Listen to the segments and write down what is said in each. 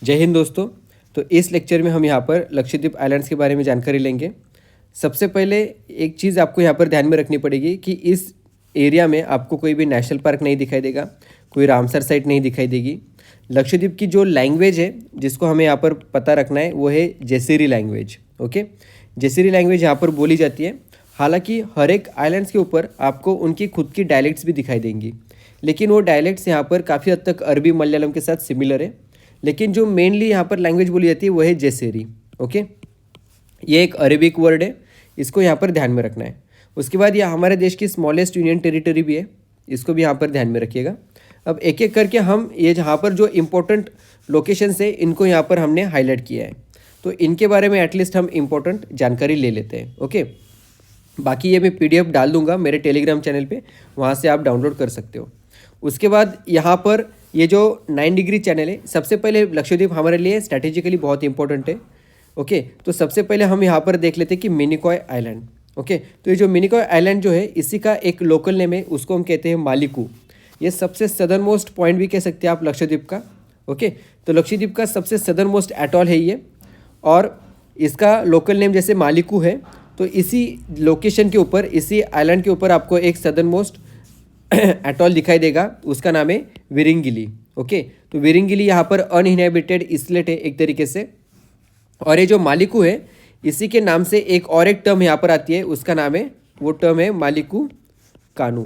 जय हिंद दोस्तों। तो इस लेक्चर में हम यहाँ पर लक्षद्वीप आइलैंड्स के बारे में जानकारी लेंगे। सबसे पहले एक चीज़ आपको यहाँ पर ध्यान में रखनी पड़ेगी कि इस एरिया में आपको कोई भी नेशनल पार्क नहीं दिखाई देगा, कोई रामसर साइट नहीं दिखाई देगी। लक्षद्वीप की जो लैंग्वेज है जिसको हमें यहाँ पर पता रखना है वो है Jeseri language. Okay, Jeseri language यहाँ पर बोली जाती है। हालांकि हर एक आइलैंड्स के ऊपर आपको उनकी खुद की डायलेक्ट्स भी दिखाई देंगी, लेकिन वो डायलेक्ट्स यहाँ पर काफ़ी हद तक अरबी मलयालम के साथ सिमिलर है। लेकिन जो मेनली यहाँ पर लैंग्वेज बोली जाती है वो है जेसेरी। ओके, ये एक अरेबिक वर्ड है, इसको यहाँ पर ध्यान में रखना है। उसके बाद यह हमारे देश की स्मॉलेस्ट यूनियन टेरिटरी भी है, इसको भी यहाँ पर ध्यान में रखिएगा। अब एक एक करके हम ये जहाँ पर जो इम्पोर्टेंट लोकेशंस है इनको यहाँ पर हमने हाईलाइट किया है, तो इनके बारे में एटलीस्ट हम इम्पोर्टेंट जानकारी ले लेते हैं। ओके, बाकी ये मैं PDF डाल दूंगा मेरे टेलीग्राम चैनल पे, वहाँ से आप डाउनलोड कर सकते हो। उसके बाद यहाँ पर ये जो 9 डिग्री चैनल है, सबसे पहले लक्षद्वीप हमारे लिए स्ट्रैटेजिकली बहुत इंपॉर्टेंट है। ओके, तो सबसे पहले हम यहाँ पर देख लेते हैं कि मिनिकॉय आइलैंड। ओके, तो ये जो मिनिकॉय आइलैंड जो है इसी का एक लोकल नेम है, उसको हम कहते हैं मालिकू। ये सबसे सदर्न मोस्ट पॉइंट भी कह सकते हैं आप लक्षद्वीप का। ओके, तो लक्षद्वीप का सबसे सदर्न मोस्ट एटॉल है ये, और इसका लोकल नेम जैसे मालिकू है, तो इसी लोकेशन के ऊपर, इसी आइलैंड के ऊपर आपको एक सदर्न मोस्ट एटॉल दिखाई देगा, उसका नाम है विरिंगिली। ओके, तो विरिंगिली यहाँ पर अनइनहेबिटेड इसलेट है एक तरीके से। और ये जो मालिकू है इसी के नाम से एक टर्म यहाँ पर आती है, उसका नाम है, वो टर्म है मालिकू कानू।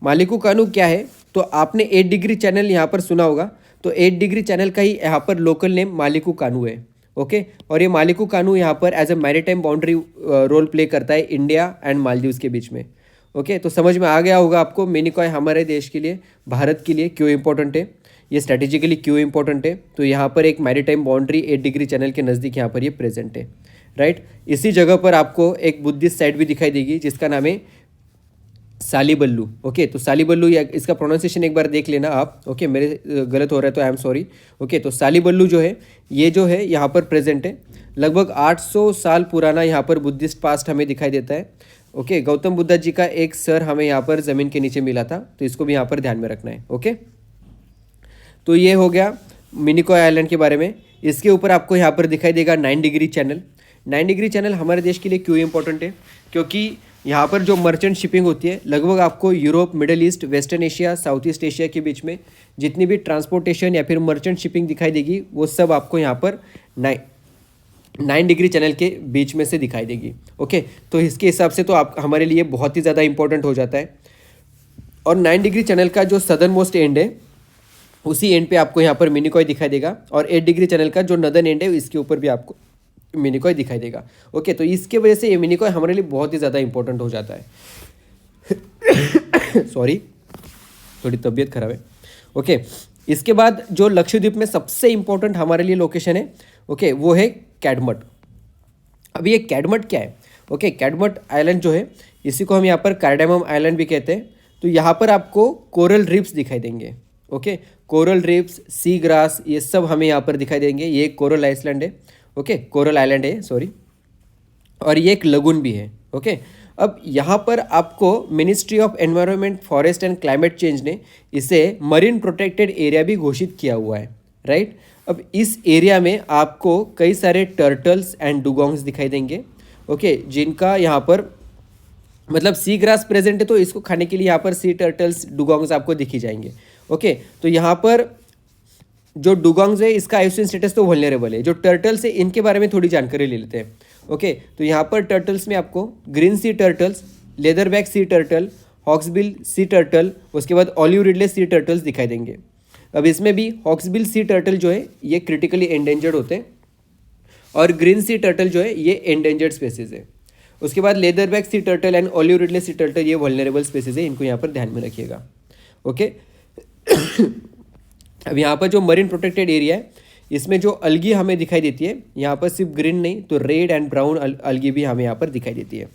मालिकू कानू क्या है, तो आपने 8 डिग्री चैनल यहाँ पर सुना होगा, तो 8 डिग्री चैनल का ही यहाँ पर लोकल नेम मालिकू कानू है। ओके, और ये मालिकू कानू यहाँ पर as a maritime boundary role play करता है इंडिया एंड मालदीव्स के बीच में। ओके, तो समझ में आ गया होगा आपको मिनिकॉय हमारे देश के लिए, भारत के लिए क्यों इंपॉर्टेंट है, ये स्ट्रैटेजिकली क्यों इंपॉर्टेंट है। तो यहाँ पर एक मैरीटाइम बाउंड्री 8 डिग्री चैनल के नज़दीक यहाँ पर ये प्रेजेंट है, राइट। इसी जगह पर आपको एक बुद्धिस्ट साइट भी दिखाई देगी जिसका नाम है सालीबल्लू। ओके, तो सालीबल्लू, या इसका प्रोनाउंसिएशन एक बार देख लेना आप। ओके, मेरे गलत हो रहा है तो आई एम सॉरी। ओके, तो सालीबल्लू जो है ये जो है यहाँ पर प्रेजेंट है। लगभग 800 साल पुराना यहाँ पर बुद्धिस्ट पास्ट हमें दिखाई देता है। ओके, गौतम बुद्ध जी का एक सर हमें यहाँ पर ज़मीन के नीचे मिला था, तो इसको भी यहाँ पर ध्यान में रखना है। ओके, तो ये हो गया मिनिकॉय आइलैंड के बारे में। इसके ऊपर आपको यहाँ पर दिखाई देगा 9 डिग्री चैनल। 9 डिग्री चैनल हमारे देश के लिए क्यों इंपॉर्टेंट है, क्योंकि यहाँ पर जो मर्चेंट शिपिंग होती है, लगभग आपको Europe, middle east, western Asia, south east Asia के बीच में जितनी भी ट्रांसपोर्टेशन या फिर मर्चेंट शिपिंग दिखाई देगी वो सब आपको यहाँ पर 9 डिग्री चैनल के बीच में से दिखाई देगी। ओके, तो इसके हिसाब से तो आप हमारे लिए बहुत ही ज़्यादा इंपॉर्टेंट हो जाता है। और 9 डिग्री चैनल का जो सदर्न मोस्ट एंड है उसी एंड पे आपको यहाँ पर मिनिकॉय दिखाई देगा, और 8 डिग्री चैनल का जो नदर्न एंड है इसके ऊपर भी आपको मिनिकॉय दिखाई देगा। ओके, तो इसके वजह से ये मिनिकॉय हमारे लिए बहुत ही ज़्यादा इंपॉर्टेंट हो जाता है। सॉरी, थोड़ी तबीयत खराब है। ओके, इसके बाद जो लक्षद्वीप में सबसे इंपॉर्टेंट हमारे लिए लोकेशन है, ओके, वो है कैडमट। अभी ये कैडमट क्या है? ओके, कैडमट आइलैंड जो है इसी को हम यहाँ पर कार्डेमम आइलैंड भी कहते हैं। तो यहाँ पर आपको कोरल रीफ्स दिखाई देंगे। Okay, coral reefs, sea grass, ये सब हमें यहाँ पर दिखाई देंगे। ये एक कोरल आइलैंड है। ओके, कोरल आइलैंड है, सॉरी, और ये एक लगून भी है। ओके, अब यहाँ पर आपको ministry of environment, forest and climate change ने इसे मरीन प्रोटेक्टेड एरिया भी घोषित किया हुआ है, राइट। अब इस एरिया में आपको कई सारे टर्टल्स एंड डुगोंग्स दिखाई देंगे। ओके, जिनका यहाँ पर मतलब सी ग्रास प्रेजेंट है, तो इसको खाने के लिए यहाँ पर सी टर्टल्स, डुगोंग्स आपको दिखी जाएंगे। ओके, तो यहाँ पर जो डुगोंग्स है इसका आइसोइन स्टेटस तो वल्नरेबल है। जो टर्टल्स है इनके बारे में थोड़ी जानकारी ले लेते हैं। ओके, तो यहाँ पर टर्टल्स में आपको ग्रीन सी turtles, leatherback sea turtle, hawksbill sea turtle, उसके बाद ऑलिव रिडले सी टर्टल्स दिखाई देंगे। अब इसमें भी हॉक्सबिल सी टर्टल जो है ये क्रिटिकली एंडेंजर्ड होते हैं, और ग्रीन सी टर्टल जो है ये एंडेंजर्ड स्पेसीज है। उसके बाद leatherback sea turtle and olive Ridley sea turtle ये वल्नरेबल स्पेसीज है, इनको यहाँ पर ध्यान में रखिएगा। ओके, अब यहाँ पर जो मरीन प्रोटेक्टेड एरिया है इसमें जो अलगी हमें दिखाई देती है, यहाँ पर सिर्फ ग्रीन नहीं तो रेड एंड ब्राउन अलगी भी हमें यहाँ पर दिखाई देती है।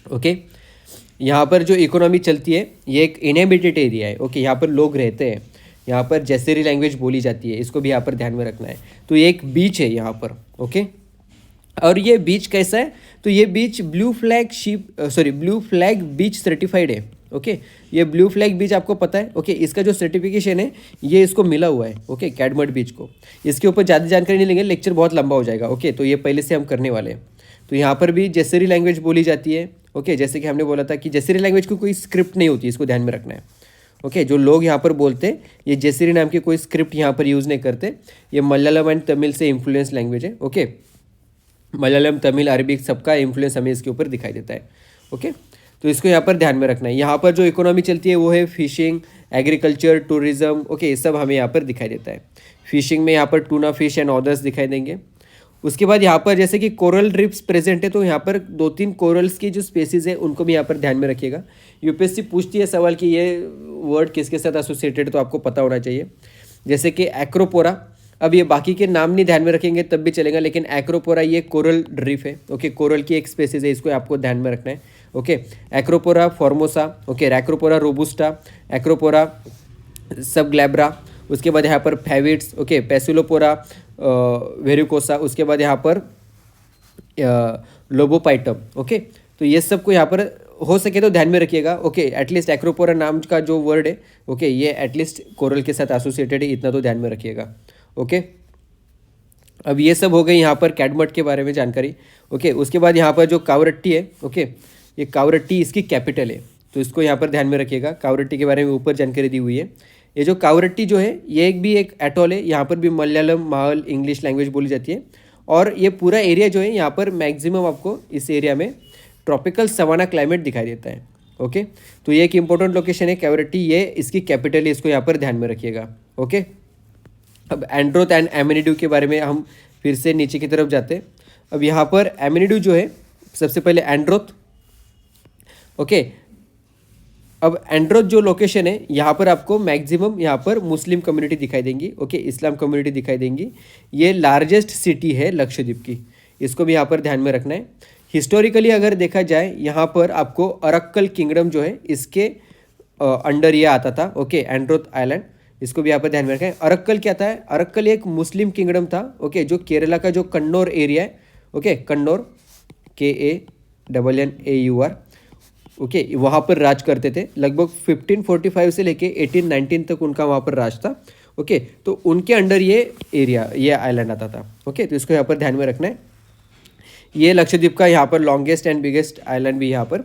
ओके, यहाँ पर जो इकोनॉमी चलती है ये एक इनहेबिटेड एरिया है। ओके, यहाँ पर लोग रहते हैं, यहाँ पर जेसेरी लैंग्वेज बोली जाती है, इसको भी यहाँ पर ध्यान में रखना है। तो ये एक बीच है यहाँ पर। ओके, और ये बीच कैसा है, तो ये बीच ब्लू फ्लैग बीच सर्टिफाइड है। ओके। ये ब्लू फ्लैग बीच आपको पता है, ओके। इसका जो सर्टिफिकेशन है ये इसको मिला हुआ है, ओके, कैडमट बीच को। इसके ऊपर ज़्यादा जानकारी नहीं लेंगे, लेक्चर बहुत लंबा हो जाएगा, ओके। तो ये पहले से हम करने वाले हैं। तो यहाँ पर भी जेसरी लैंग्वेज बोली जाती है, ओके। जैसे कि हमने बोला था कि जेसरी लैंग्वेज की कोई स्क्रिप्ट नहीं होती, इसको ध्यान में रखना है, ओके। जो लोग यहाँ पर बोलते हैं ये जेसरी नाम की कोई स्क्रिप्ट यहाँ पर यूज़ नहीं करते। ये मलयालम एंड तमिल से इन्फ्लुएंस लैंग्वेज है, ओके। मलयालम, तमिल, अरबिक सबका इन्फ्लुएंस हमें इसके ऊपर दिखाई देता है, ओके। तो इसको यहाँ पर ध्यान में रखना है। यहाँ पर जो इकोनॉमी चलती है वो है फिशिंग, एग्रीकल्चर, टूरिज्म, ओके। ये सब हमें यहाँ पर दिखाई देता है। फिशिंग में यहाँ पर टूना फिश एंड अदर्स दिखाई देंगे। उसके बाद यहाँ पर जैसे कि कोरल रिप्स प्रेजेंट है, तो यहाँ पर 2-3 कोरल्स की जो स्पेसीज है उनको भी यहाँ पर ध्यान में रखिएगा। यूपीएससी पूछती है सवाल कि ये वर्ड किसके साथ एसोसिएटेड, तो आपको पता होना चाहिए। जैसे कि एक्रोपोरा, अब ये बाकी के नाम नहीं ध्यान में रखेंगे तब भी चलेगा, लेकिन एक्रोपोरा ये कोरल रीफ है, ओके। कोरल की एक स्पेसीज है, इसको आपको ध्यान में रखना है, okay. Acropora formosa, okay. Acropora robusta, Acropora subglabra. उसके बाद यहाँ पर फैविट्स, ओके। पैसिलोपोरा वेरिकोसा। उसके बाद यहाँ पर लोबोपाइटम, ओके। तो ये सबको यहाँ पर हो सके तो ध्यान में रखिएगा, ओके। एटलीस्ट एक्रोपोरा नाम का जो वर्ड है, ओके, ये एटलीस्ट कोरल के साथ एसोसिएटेड है, इतना तो ध्यान में रखिएगा, ओके। अब ये सब हो गई यहाँ पर कैडमट के बारे में जानकारी, ओके। उसके बाद यहाँ पर जो कावरट्टी है, ओके, ये कावरट्टी इसकी कैपिटल है, तो इसको यहाँ पर ध्यान में रखिएगा। कावरट्टी के बारे में ऊपर जानकारी दी हुई है। ये जो कावरट्टी जो है ये एक एटोल है, यहाँ पर भी मलयालम, माहल, इंग्लिश लैंग्वेज बोली जाती है। और ये पूरा एरिया जो है यहाँ पर मैक्सिमम आपको इस एरिया में ट्रॉपिकल सवाना क्लाइमेट दिखाई देता है, ओके। तो ये एक इंपॉर्टेंट लोकेशन है कावरट्टी, ये इसकी कैपिटल है, इसको यहाँ पर ध्यान में रखिएगा, ओके। अब एंड्रोथ एंड एमिनिड्यू के बारे में हम फिर से नीचे की तरफ जाते हैं। अब यहाँ पर एमिनिड्यू जो है, सबसे पहले एंड्रोथ, ओके। अब एंड्रोथ जो लोकेशन है यहाँ पर आपको मैक्सिमम यहाँ पर मुस्लिम कम्युनिटी दिखाई देंगी, ओके, इस्लाम कम्युनिटी दिखाई देंगी। ये लार्जेस्ट सिटी है लक्षद्वीप की, इसको भी यहाँ पर ध्यान में रखना है। हिस्टोरिकली अगर देखा जाए यहाँ पर आपको अरक्कल किंगडम जो है इसके अंडर ये आता था, ओके, एंड्रोथ आइलैंड, इसको भी यहाँ पर ध्यान में रखें। अरक्कल क्या था? अरक्कल एक मुस्लिम किंगडम था, ओके, जो केरला का जो कन्नौर एरिया है, ओके, कन्नौर, KANNAUR, ओके, वहाँ पर राज करते थे। लगभग 1545 से लेके 1819 तक उनका वहाँ पर राज था, ओके। तो उनके अंडर ये एरिया, ये आइलैंड आता था, ओके। तो इसको यहाँ पर ध्यान में रखना है। ये लक्षद्वीप का यहाँ पर लॉन्गेस्ट एंड बिगेस्ट आइलैंड भी यहाँ पर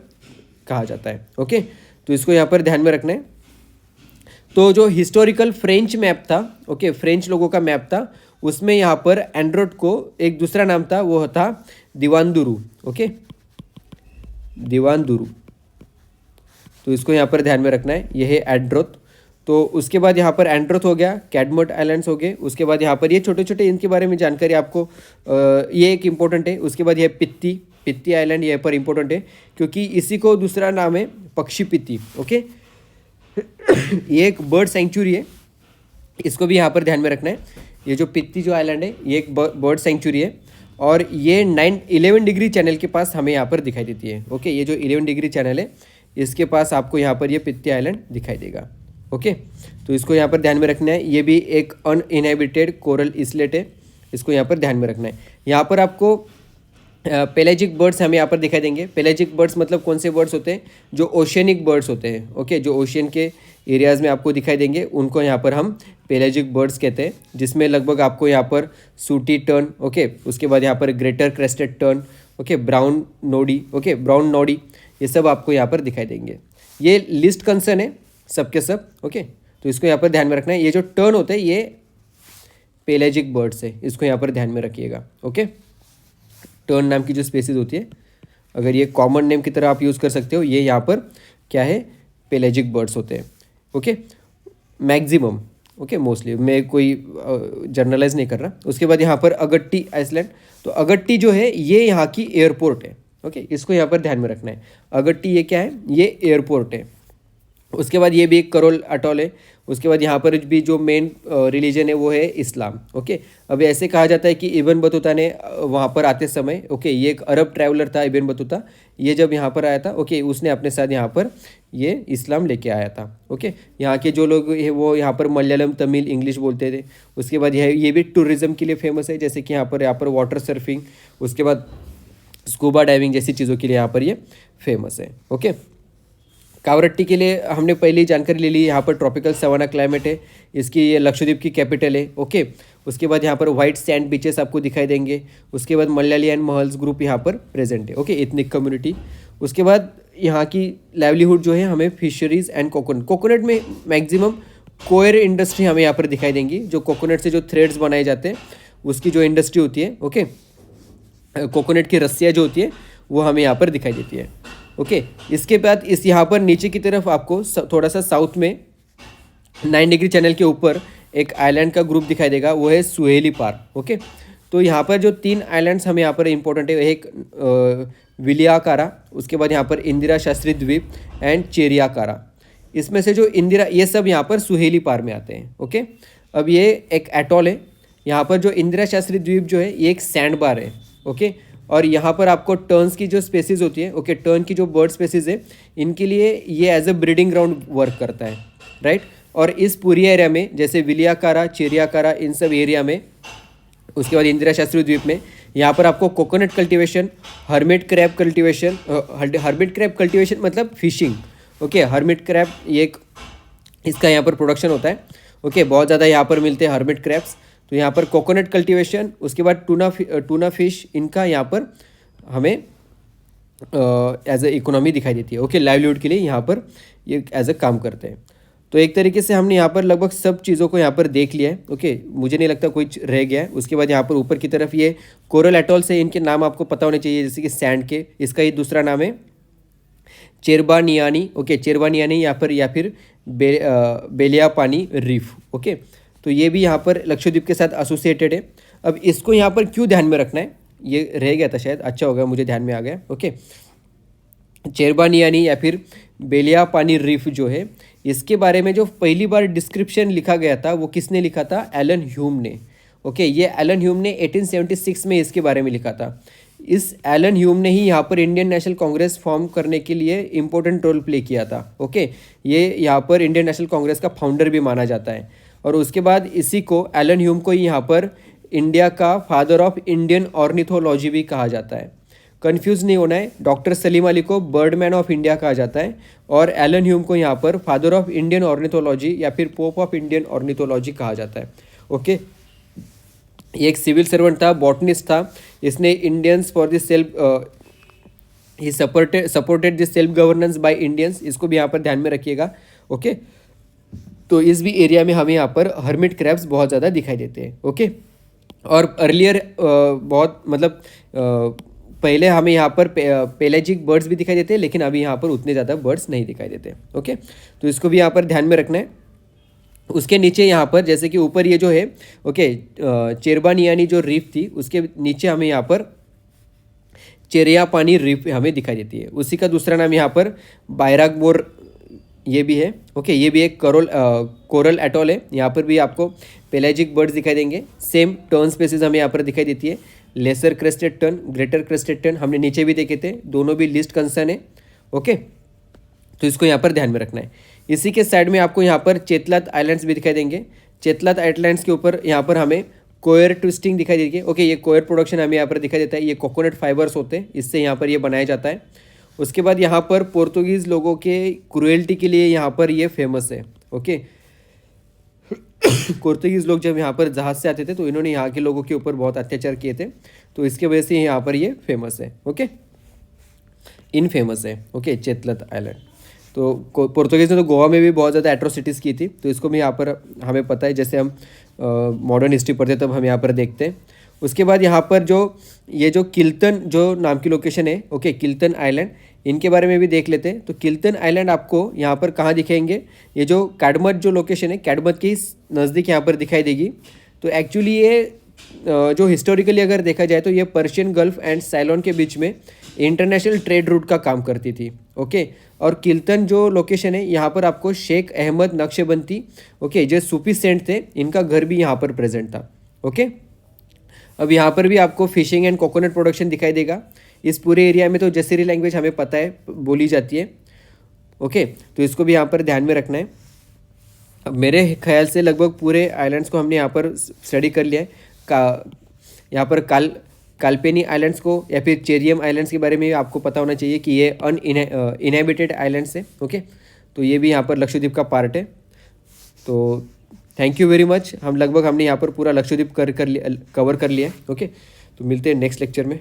कहा जाता है, ओके। तो इसको यहाँ पर ध्यान में रखना है। तो जो हिस्टोरिकल फ्रेंच मैप था, ओके, फ्रेंच लोगों का मैप था, उसमें यहाँ पर एंड्रोथ को एक दूसरा नाम था, वो था दिवानदुरु, ओके, दिवानदुरु। तो इसको यहाँ पर ध्यान में रखना है, ये है एंड्रोथ। तो उसके बाद यहाँ पर एंड्रोथ हो गया, कैडमट आइलैंड्स हो गए। उसके बाद यहाँ पर ये छोटे छोटे इनके बारे में जानकारी आपको ये एक इम्पोर्टेंट है। उसके बाद ये पित्ती आइलैंड यहाँ पर इम्पोर्टेंट है, क्योंकि इसी को दूसरा नाम है पक्षी पित्ती, ओके। ये एक बर्ड सेंचुरी है, इसको भी यहाँ पर ध्यान में रखना है। ये जो पित्ती जो आइलैंड है ये एक बर्ड सेंचुरी है, और ये 11 डिग्री चैनल के पास हमें यहाँ पर दिखाई देती है, ओके। ये जो 11 डिग्री चैनल है इसके पास आपको यहाँ पर ये पित्ती आइलैंड दिखाई देगा, ओके। तो इसको यहाँ पर ध्यान में रखना है। ये भी एक अनइनहेबिटेड कोरल इसलेट है, इसको यहाँ पर ध्यान में रखना है। यहाँ पर आपको पेलेजिक बर्ड्स हमें यहाँ पर दिखाई देंगे। पेलेजिक बर्ड्स मतलब कौन से बर्ड्स होते हैं? जो ओशियनिक बर्ड्स होते हैं, ओके, जो ओशियन के एरियाज़ में आपको दिखाई देंगे उनको यहाँ पर हम पेलेजिक बर्ड्स कहते हैं, जिसमें लगभग आपको यहाँ पर सूटी टर्न, ओके, उसके बाद यहाँ पर greater crested tern, okay, brown noddy, okay, brown noddy, ये सब आपको यहाँ पर दिखाई देंगे। ये लिस्ट कंसर्न है सबके सब, ओके। तो इसको यहाँ पर ध्यान में रखना है। ये जो टर्न होते हैं ये पेलेजिक बर्ड्स है, इसको यहाँ पर ध्यान में रखिएगा, ओके। टर्न नाम की जो स्पेसीज होती है, अगर ये कॉमन नेम की तरह आप यूज़ कर सकते हो, ये यहाँ पर क्या है? पेलेजिक बर्ड्स होते हैं, ओके, मैक्सिमम, ओके, मोस्टली, मैं कोई जर्नलाइज नहीं कर रहा। उसके बाद यहाँ पर अगट्टी आइसलैंड, तो अगट्टी जो है ये यहाँ की एयरपोर्ट है, ओके, इसको यहाँ पर ध्यान में रखना है। अगट्टी ये क्या है? ये एयरपोर्ट है। उसके बाद ये भी एक करोल अटॉल है। उसके बाद यहाँ पर भी जो मेन रिलीजन है वो है इस्लाम, ओके। अब ऐसे कहा जाता है कि इब्न बतूता ने वहाँ पर आते समय, ओके, ये एक अरब ट्रैवलर था इब्न बतूता, ये जब यहाँ पर आया था, ओके, उसने अपने साथ यहाँ पर ये इस्लाम लेके आया था, ओके। यहाँ के जो लोग हैं वो यहाँ पर मलयालम, तमिल, इंग्लिश बोलते थे। उसके बाद ये भी टूरिज़्म के लिए फेमस है, जैसे कि यहाँ पर वाटर सर्फिंग, उसके बाद स्कूबा डाइविंग जैसी चीज़ों के लिए यहाँ पर ये फेमस है, ओके। कावरट्टी के लिए हमने पहले ही जानकारी ले ली, यहाँ पर ट्रॉपिकल सवाना क्लाइमेट है, इसकी ये लक्षद्वीप की कैपिटल है। ओके, उसके बाद यहाँ पर वाइट सैंड बीचेस आपको दिखाई देंगे। उसके बाद मलयाली एंड महल्स ग्रुप यहाँ पर प्रेजेंट है। Okay, ethnic community. उसके बाद यहाँ की लाइवलीहुड जो है हमें फिशरीज एंड कोकोनट में मैक्सिमम कोयर इंडस्ट्री हमें यहाँ पर दिखाई देंगी, जो कोकोनट से जो थ्रेड्स बनाए जाते हैं उसकी जो इंडस्ट्री होती है। ओके, कोकोनट की रस्सियाँ जो होती है वो हमें यहाँ पर दिखाई देती है। ओके, इसके बाद इस यहाँ पर नीचे की तरफ आपको थोड़ा सा साउथ में 9 डिग्री चैनल के ऊपर एक आइलैंड का ग्रुप दिखाई देगा, वो है सुहेली पार। ओके, तो यहाँ पर जो 3 आइलैंड्स हमें यहाँ पर इंपॉर्टेंट है, एक विलियाकारा, उसके बाद यहाँ पर इंदिरा शास्त्री द्वीप एंड चेरियाकारा। इसमें से जो इंदिरा, ये सब यहाँ पर सुहेली पार में आते हैं। ओके, अब ये एक एटॉल है। यहाँ पर जो इंदिरा शास्त्री द्वीप जो है ये एक सैंड बार है। ओके, और यहाँ पर आपको टर्न्स की जो स्पेसीज होती है, ओके, टर्न की जो बर्ड स्पेसीज है, इनके लिए ये as a breeding ground work करता है, राइट। और इस पूरी एरिया में जैसे विलियाकारा, चेरियाकारा, इन सब एरिया में, उसके बाद इंदिरा शास्त्री द्वीप में यहाँ पर आपको coconut cultivation, hermit crab cultivation, hermit crab cultivation मतलब फिशिंग। ओके, हर्मिट क्रैब ये एक इसका यहाँ पर प्रोडक्शन होता है। ओके, बहुत ज़्यादा यहाँ पर मिलते हैं हर्मिट क्रैब्स। तो यहाँ पर कोकोनट कल्टीवेशन, उसके बाद टूना फिश, इनका यहाँ पर हमें एज ए इकोनॉमी दिखाई देती है। ओके, लाइवलीहुड के लिए यहाँ पर ये एज ए काम करते हैं। तो एक तरीके से हमने यहाँ पर लगभग सब चीज़ों को यहाँ पर देख लिया है। ओके, मुझे नहीं लगता कोई रह गया है। उसके बाद यहाँ पर ऊपर की तरफ ये कोरल एटॉल्स है, इनके नाम आपको पता होने चाहिए, जैसे कि सैंड के, इसका ये दूसरा नाम है चेरबानियानी। ओके, चेरबानियानी यहाँ पर, या फिर बेलियापानी रीफ। ओके, तो ये भी यहाँ पर लक्षद्वीप के साथ एसोसिएटेड है। अब इसको यहाँ पर क्यों ध्यान में रखना है, ये रह गया था शायद, अच्छा होगा मुझे ध्यान में आ गया। ओके, चेरबानियानी या फिर बेलियापानी रीफ जो है, इसके बारे में जो पहली बार डिस्क्रिप्शन लिखा गया था वो किसने लिखा था, एलन ह्यूम ने। ओके, ये एलन ह्यूम ने 1876 में इसके बारे में लिखा था। इस एलन ह्यूम ने ही यहाँ पर इंडियन नेशनल कांग्रेस फॉर्म करने के लिए इम्पोर्टेंट रोल प्ले किया था। ओके, ये यहाँ पर इंडियन नेशनल कांग्रेस का फाउंडर भी माना जाता है। और उसके बाद इसी को, एलन ह्यूम को ही यहाँ पर इंडिया का फादर ऑफ इंडियन ऑर्निथोलॉजी भी कहा जाता है। कंफ्यूज नहीं होना है, डॉक्टर सलीम अली को बर्डमैन ऑफ इंडिया कहा जाता है, और एलन ह्यूम को यहाँ पर फादर ऑफ इंडियन ऑर्निथोलॉजी या फिर पोप ऑफ इंडियन ऑर्निथोलॉजी कहा जाता है। ओके, ये एक सिविल सर्वेंट था, बॉटनिस्ट था। इसने Indians for the self he supported the self governance by Indians, इसको भी यहाँ पर ध्यान में रखिएगा। ओके, तो इस भी एरिया में हमें यहाँ पर हर्मिट क्रैब्स बहुत ज़्यादा दिखाई देते हैं। ओके, और अर्लियर बहुत मतलब पहले हमें यहाँ पर पेलेजिक बर्ड्स भी दिखाई देते हैं, लेकिन अभी यहाँ पर उतने ज़्यादा बर्ड्स नहीं दिखाई देते। ओके, तो इसको भी यहाँ पर ध्यान में रखना है। उसके नीचे यहाँ पर जैसे कि ऊपर ये जो है, ओके, चेरबानियानी जो रीफ थी, उसके नीचे हमें यहाँ पर चेरियापानी रीफ हमें दिखाई देती है। उसी का दूसरा नाम यहाँ पर बायरागमोर ये भी है। ओके, ये भी एक कोरल एटॉल है। यहाँ पर भी आपको पेलेजिक बर्ड्स दिखाई देंगे। सेम टर्न स्पेसीज हमें यहाँ पर दिखाई देती है, lesser crested tern, greater crested tern, हमने नीचे भी देखे थे, दोनों भी लिस्ट कंसर्न है। ओके, तो इसको यहाँ पर ध्यान में रखना है। इसी के साइड में आपको यहाँ पर चेतलात आइलैंड्स भी दिखाई देंगे। चेतलात आइलैंड्स के ऊपर यहाँ पर हमें कोयर ट्विस्टिंग दिखाई देगी। ओके, ये कोयर प्रोडक्शन हमें यहाँ पर दिखाई देता है। ये कोकोनट फाइबर्स होते हैं, इससे यहाँ पर ये बनाया जाता है। उसके बाद यहाँ पर पोर्तुगीज़ लोगों के क्रुएल्टी के लिए यहाँ पर ये फेमस है। ओके, पोर्तुगीज़ लोग जब यहाँ पर जहाज़ से आते थे तो इन्होंने यहाँ के लोगों के ऊपर बहुत अत्याचार किए थे, तो इसके वजह से यहाँ पर ये फेमस है। ओके, इनफेमस है। Okay, Chetlat island. तो पोर्तुगीज़ ने तो गोवा में भी बहुत ज़्यादा एट्रोसिटीज़ की थी, तो इसको भी यहाँ पर हमें पता है, जैसे हम मॉडर्न हिस्ट्री पढ़ते तब हम यहाँ पर देखते हैं। उसके बाद यहाँ पर जो किल्तन जो नाम की लोकेशन है, ओके, किल्तन आइलैंड, इनके बारे में भी देख लेते हैं। तो किल्तन आइलैंड आपको यहाँ पर कहाँ दिखेंगे, ये जो कैडमत जो लोकेशन है, कैडमत के नज़दीक यहाँ पर दिखाई देगी। तो एक्चुअली ये जो हिस्टोरिकली अगर देखा जाए तो ये पर्शियन गल्फ एंड साइलोन के बीच में इंटरनेशनल ट्रेड रूट का काम करती थी। ओके, और किल्तन जो लोकेशन है, यहाँ पर आपको शेख अहमद नक्शबंदी, ओके, जो सूफी सेंट थे, इनका घर भी यहाँ पर प्रेजेंट था। ओके, अब यहाँ पर भी आपको फिशिंग एंड कोकोनट प्रोडक्शन दिखाई देगा। इस पूरे एरिया में तो जसेरी लैंग्वेज हमें पता है बोली जाती है। ओके, तो इसको भी यहाँ पर ध्यान में रखना है। अब मेरे ख्याल से लगभग पूरे आइलैंड्स को हमने यहाँ पर स्टडी कर लिया है। यहाँ पर काल्पेनी आइलैंड्स को या फिर चेरियम आइलैंड्स के बारे में आपको पता होना चाहिए कि ये इनहेबिटेड आइलैंड्स है। ओके, तो ये भी यहाँ पर लक्षद्वीप का पार्ट है। तो थैंक यू वेरी मच। हमने यहाँ पर पूरा लक्षद्वीप कवर कर लिया। ओके, तो मिलते हैं नेक्स्ट लेक्चर में।